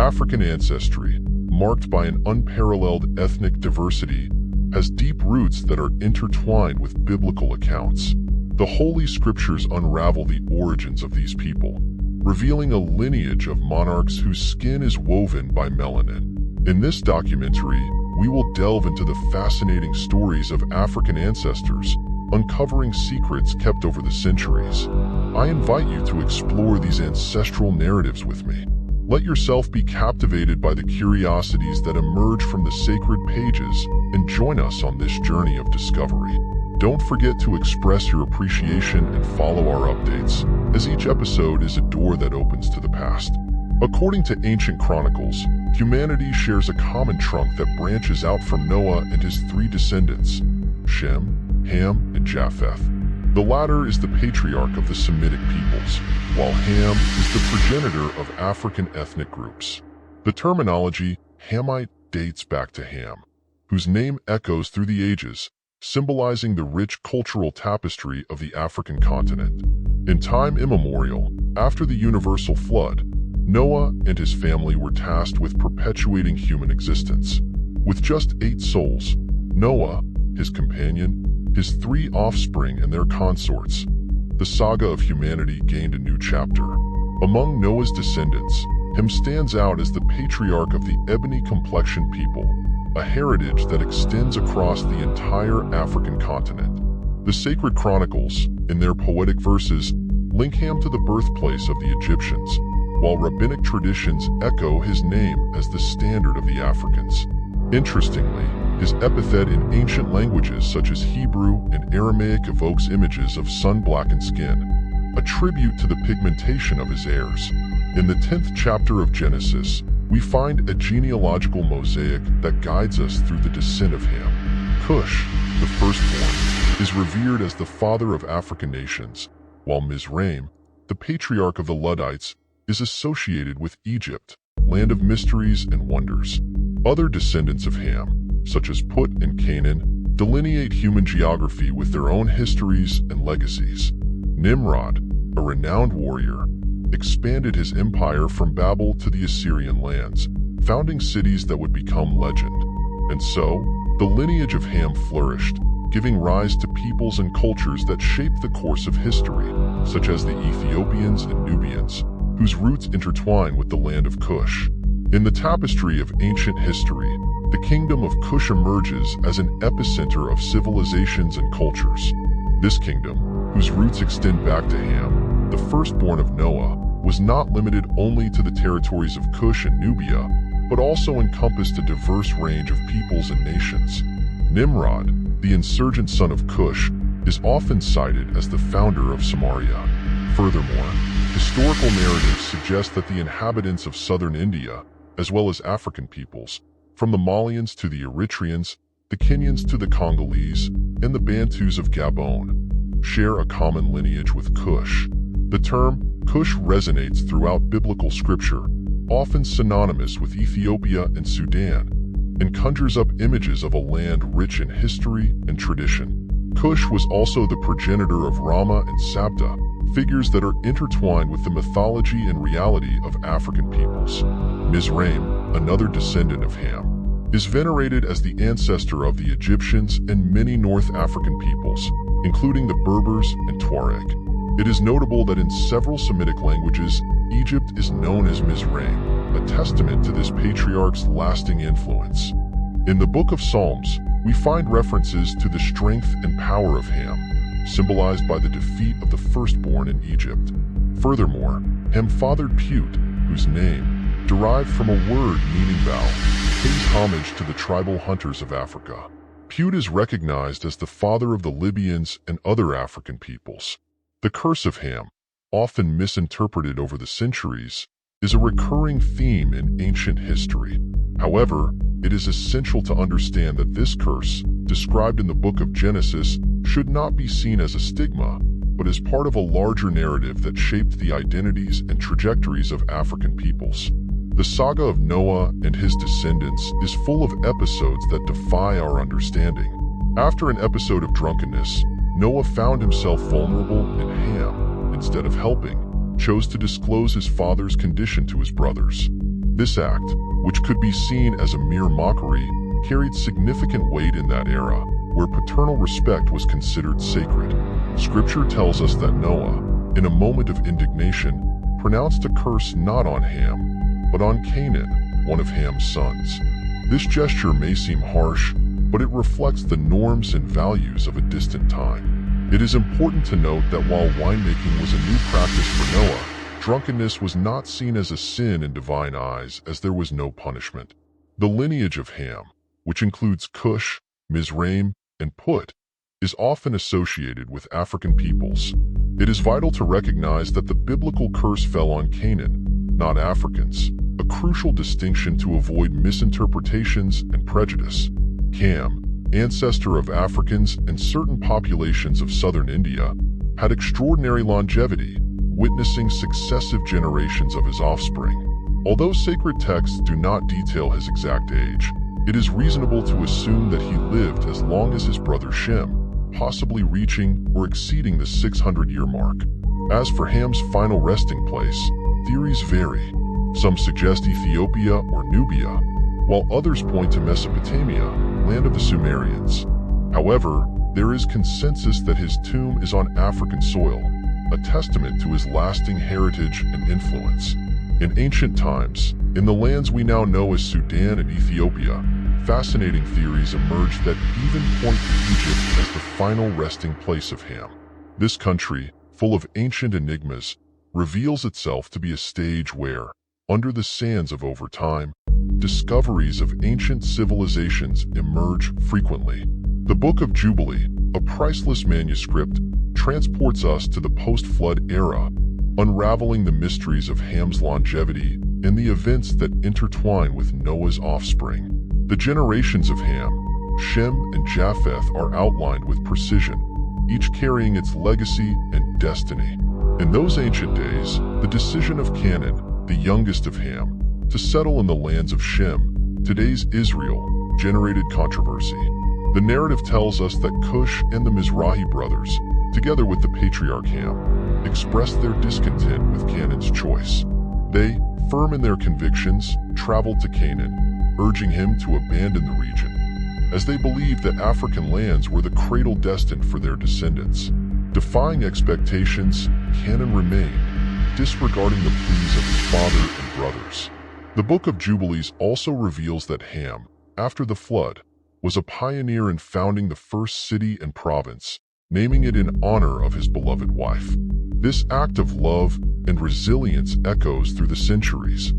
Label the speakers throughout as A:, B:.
A: African ancestry, marked by an unparalleled ethnic diversity, has deep roots that are intertwined with biblical accounts. The Holy Scriptures unravel the origins of these people, revealing a lineage of monarchs whose skin is woven by melanin. In this documentary, we will delve into the fascinating stories of African ancestors, uncovering secrets kept over the centuries. I invite you to explore these ancestral narratives with me. Let yourself be captivated by the curiosities that emerge from the sacred pages and join us on this journey of discovery. Don't forget to express your appreciation and follow our updates, as each episode is a door that opens to the past. According to ancient chronicles, humanity shares a common trunk that branches out from Noah and his three descendants, Shem, Ham, and Japheth. The latter is the patriarch of the Semitic peoples, while Ham is the progenitor of African ethnic groups. The terminology Hamite dates back to Ham, whose name echoes through the ages, symbolizing the rich cultural tapestry of the African continent. In time immemorial, after the universal flood, Noah and his family were tasked with perpetuating human existence. With just 8 souls, Noah, his companion, his 3 offspring and their consorts, the saga of humanity gained a new chapter. Among Noah's descendants, Ham stands out as the patriarch of the ebony-complexioned people, a heritage that extends across the entire African continent. The sacred chronicles, in their poetic verses, link Ham to the birthplace of the Egyptians, while rabbinic traditions echo his name as the standard of the Africans. Interestingly, his epithet in ancient languages such as Hebrew and Aramaic evokes images of sun-blackened skin, a tribute to the pigmentation of his heirs. In the 10th chapter of Genesis, we find a genealogical mosaic that guides us through the descent of Ham. Kush, the firstborn, is revered as the father of African nations, while Mizraim, the patriarch of the Luddites, is associated with Egypt, land of mysteries and wonders. Other descendants of Ham, such as Put and Canaan, delineate human geography with their own histories and legacies. Nimrod, a renowned warrior, expanded his empire from Babel to the Assyrian lands, founding cities that would become legend. And so, the lineage of Ham flourished, giving rise to peoples and cultures that shaped the course of history, such as the Ethiopians and Nubians, whose roots intertwine with the land of Kush. In the tapestry of ancient history, the kingdom of Kush emerges as an epicenter of civilizations and cultures. This kingdom, whose roots extend back to Ham, the firstborn of Noah, was not limited only to the territories of Kush and Nubia, but also encompassed a diverse range of peoples and nations. Nimrod, the insurgent son of Kush, is often cited as the founder of Samaria. Furthermore, historical narratives suggest that the inhabitants of southern India, as well as African peoples, from the Malians to the Eritreans, the Kenyans to the Congolese, and the Bantus of Gabon, share a common lineage with Kush. The term Kush resonates throughout biblical scripture, often synonymous with Ethiopia and Sudan, and conjures up images of a land rich in history and tradition. Kush was also the progenitor of Rama and Sabta, figures that are intertwined with the mythology and reality of African peoples. Mizraim, another descendant of Ham, is venerated as the ancestor of the Egyptians and many North African peoples, including the Berbers and Tuareg. It is notable that in several Semitic languages, Egypt is known as Mizraim, a testament to this patriarch's lasting influence. In the Book of Psalms, we find references to the strength and power of Ham, symbolized by the defeat of the firstborn in Egypt. Furthermore, Ham fathered Put, whose name, derived from a word meaning bow, pays homage to the tribal hunters of Africa. Put is recognized as the father of the Libyans and other African peoples. The curse of Ham, often misinterpreted over the centuries, is a recurring theme in ancient history. However, it is essential to understand that this curse, described in the book of Genesis, should not be seen as a stigma, but as part of a larger narrative that shaped the identities and trajectories of African peoples. The saga of Noah and his descendants is full of episodes that defy our understanding. After an episode of drunkenness, Noah found himself vulnerable, and Ham, instead of helping, chose to disclose his father's condition to his brothers. This act, which could be seen as a mere mockery, carried significant weight in that era, where paternal respect was considered sacred. Scripture tells us that Noah, in a moment of indignation, pronounced a curse not on Ham, but on Canaan, one of Ham's sons. This gesture may seem harsh, but it reflects the norms and values of a distant time. It is important to note that while winemaking was a new practice for Noah, drunkenness was not seen as a sin in divine eyes, as there was no punishment. The lineage of Ham, which includes Kush, Mizraim, and Put, is often associated with African peoples. It is vital to recognize that the biblical curse fell on Canaan, not Africans, a crucial distinction to avoid misinterpretations and prejudice. Ham, ancestor of Africans and certain populations of southern India, had extraordinary longevity, witnessing successive generations of his offspring. Although sacred texts do not detail his exact age, it is reasonable to assume that he lived as long as his brother Shem, possibly reaching or exceeding the 600-year mark. As for Ham's final resting place, theories vary. Some suggest Ethiopia or Nubia, while others point to Mesopotamia, land of the Sumerians. However, there is consensus that his tomb is on African soil, a testament to his lasting heritage and influence. In ancient times, in the lands we now know as Sudan and Ethiopia, fascinating theories emerged that even point to Egypt as the final resting place of Ham. This country, full of ancient enigmas, reveals itself to be a stage where, under the sands of over time, discoveries of ancient civilizations emerge frequently. The Book of Jubilee, a priceless manuscript, transports us to the post-flood era, unraveling the mysteries of Ham's longevity and the events that intertwine with Noah's offspring. The generations of Ham, Shem, and Japheth are outlined with precision, each carrying its legacy and destiny. In those ancient days, the decision of Canaan, the youngest of Ham, to settle in the lands of Shem, today's Israel, generated controversy. The narrative tells us that Kush and the Mizrahi brothers, together with the patriarch Ham, expressed their discontent with Canaan's choice. They, firm in their convictions, traveled to Canaan, urging him to abandon the region, as they believed that African lands were the cradle destined for their descendants. Defying expectations, Canaan remained, disregarding the pleas of his father and brothers. The Book of Jubilees also reveals that Ham, after the flood, was a pioneer in founding the first city and province, naming it in honor of his beloved wife. This act of love and resilience echoes through the centuries.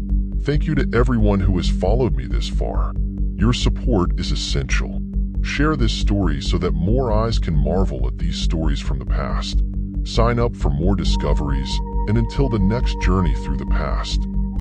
A: Thank you to everyone who has followed me this far. Your support is essential. Share this story so that more eyes can marvel at these stories from the past. Sign up for more discoveries, and until the next journey through the past,